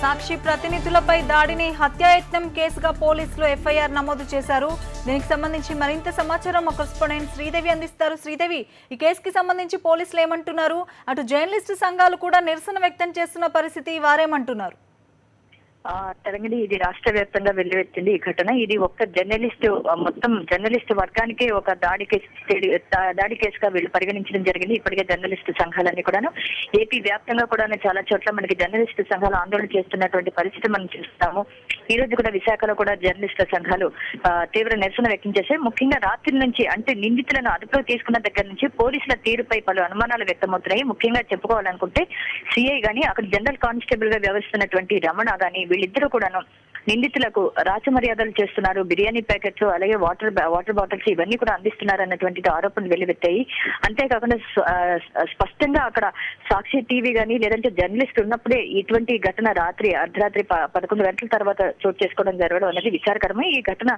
సాక్షి ప్రతినిధులపై దాడిని హత్యాయత్నం కేసుగా పోలీసులు ఎఫ్ఐఆర్ నమోదు చేశారు. దీనికి సంబంధించి మరింత సమాచారం మా కరెస్పాండెంట్ శ్రీదేవి అందిస్తారు. శ్రీదేవి, ఈ కేసుకి సంబంధించి పోలీసులు ఏమంటున్నారు? అటు జర్నలిస్టు సంఘాలు కూడా నిరసన వ్యక్తం చేస్తున్న పరిస్థితి, వారేమంటున్నారు? తెలంగాణ ఇది రాష్ట్ర వ్యాప్తంగా వెల్లువెత్తింది ఈ ఘటన. ఇది ఒక్క మొత్తం జర్నలిస్టు వర్గానికి ఒక దాడి కేసుగా వీళ్ళు పరిగణించడం జరిగింది. ఇప్పటికే జర్నలిస్టు సంఘాలన్నీ కూడాను ఏపీ వ్యాప్తంగా కూడా చాలా చోట్ల మనకి జర్నలిస్టు సంఘాలు ఆందోళన చేస్తున్నటువంటి పరిస్థితి మనం చూస్తాము. ఈ రోజు కూడా విశాఖలో కూడా జర్నలిస్టు సంఘాలు తీవ్ర నిరసన వ్యక్తం చేశాయి. ముఖ్యంగా రాత్రి నుంచి, అంటే నిందితులను అదుపులోకి తీసుకున్న దగ్గర నుంచి పోలీసుల తీరుపై పలు అనుమానాలు వ్యక్తమవుతున్నాయి. ముఖ్యంగా చెప్పుకోవాలనుకుంటే సిఐ గాని, అక్కడ జనరల్ కానిస్టేబుల్ గా వ్యవహరిస్తున్నటువంటి రమణ గాని, వీళ్ళిద్దరూ కూడాను నిందితులకు రాచమర్యాదలు చేస్తున్నారు, బిర్యానీ ప్యాకెట్స్ అలాగే వాటర్ బాటిల్స్ ఇవన్నీ కూడా అందిస్తున్నారు అన్నటువంటి ఆరోపణలు వెల్లువెత్తాయి. అంతేకాకుండా స్పష్టంగా అక్కడ సాక్షి టీవీ గానీ లేదంటే జర్నలిస్ట్ ఉన్నప్పుడే ఇటువంటి ఘటన అర్ధరాత్రి 11 గంటల తర్వాత చోటు చేసుకోవడం జరగడం అనేది విచారకరమే. ఈ ఘటన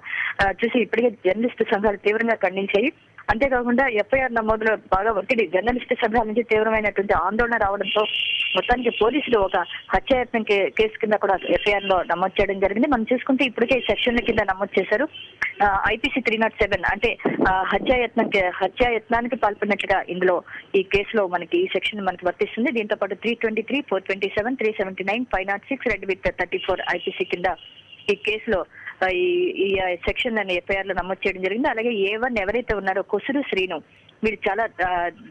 చూసి ఇప్పటికే జర్నలిస్టు సంఘాలు తీవ్రంగా ఖండించాయి. అంతేకాకుండా ఎఫ్ఐఆర్ నమోదులో బాగా ఒత్తిడి, జర్నలిస్టు సంఘాల నుంచి తీవ్రమైనటువంటి ఆందోళన రావడంతో మొత్తానికి పోలీసులు ఒక హత్యాయత్నం కేసు కింద కూడా ఎఫ్ఐఆర్ లో నమోదు చేయడం జరిగింది. మనం చూసుకుంటే ఇప్పటికే సెక్షన్ల కింద నమోదు చేశారు. ఐపీసీ 307 అంటే హత్యాయత్నానికి పాల్పడినట్లుగా ఇందులో ఈ కేసులో మనకి ఈ సెక్షన్ మనకి వర్తిస్తుంది. దీంతో పాటు 323, 427, 379, 506, రెడ్ విత్ 34 ఐపీసీ కింద ఈ కేసులో ఈ సెక్షన్ అని ఎఫ్ఐఆర్ లో నమోదు చేయడం జరిగింది. అలాగే A1 ఎవరైతే ఉన్నారో కొసురు శ్రీను, వీడు చాలా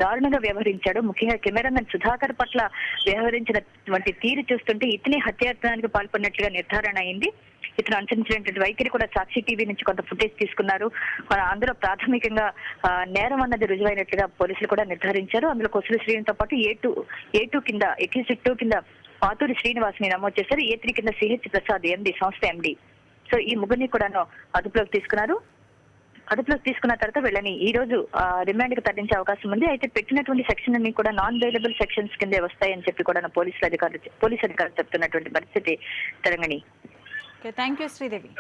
దారుణంగా వ్యవహరించాడు. ముఖ్యంగా కెమెరామెన్ సుధాకర్ పట్ల వ్యవహరించినటువంటి తీరు చూస్తుంటే ఇతని హత్యాయత్నానికి పాల్పడినట్లుగా నిర్ధారణ అయింది. ఇతను అనుసరించినటువంటి వైఖరి కూడా సాక్షి టీవీ నుంచి కొంత ఫుటేజ్ తీసుకున్నారు. అందులో ప్రాథమికంగా నేరం అన్నది రుజువైనట్లుగా పోలీసులు కూడా నిర్ధారించారు. అందులో కొసురు శ్రీనుతో పాటు A2 కింద ఎక్యూజిట్ 2 కింద పాతూరి శ్రీనివాస్ని నమోదు చేశారు. A3 కింద సిహెచ్ ప్రసాద్ సంస్థ ఎండి. సో ఈ ముగ్గురిని కూడా అదుపులోకి తీసుకున్నారు. అదుపులోకి తీసుకున్న తర్వాత వీళ్ళని ఈ రోజు రిమాండ్ కి తరలించే అవకాశం ఉంది. అయితే పెట్టినటువంటి సెక్షన్ అన్ని కూడా నాన్ బెయిలబుల్ సెక్షన్స్ కిందే వస్తాయని చెప్పి కూడా పోలీసు అధికారులు చెప్తున్నటువంటి పరిస్థితి తెలంగాణ. Thank you Sridevi.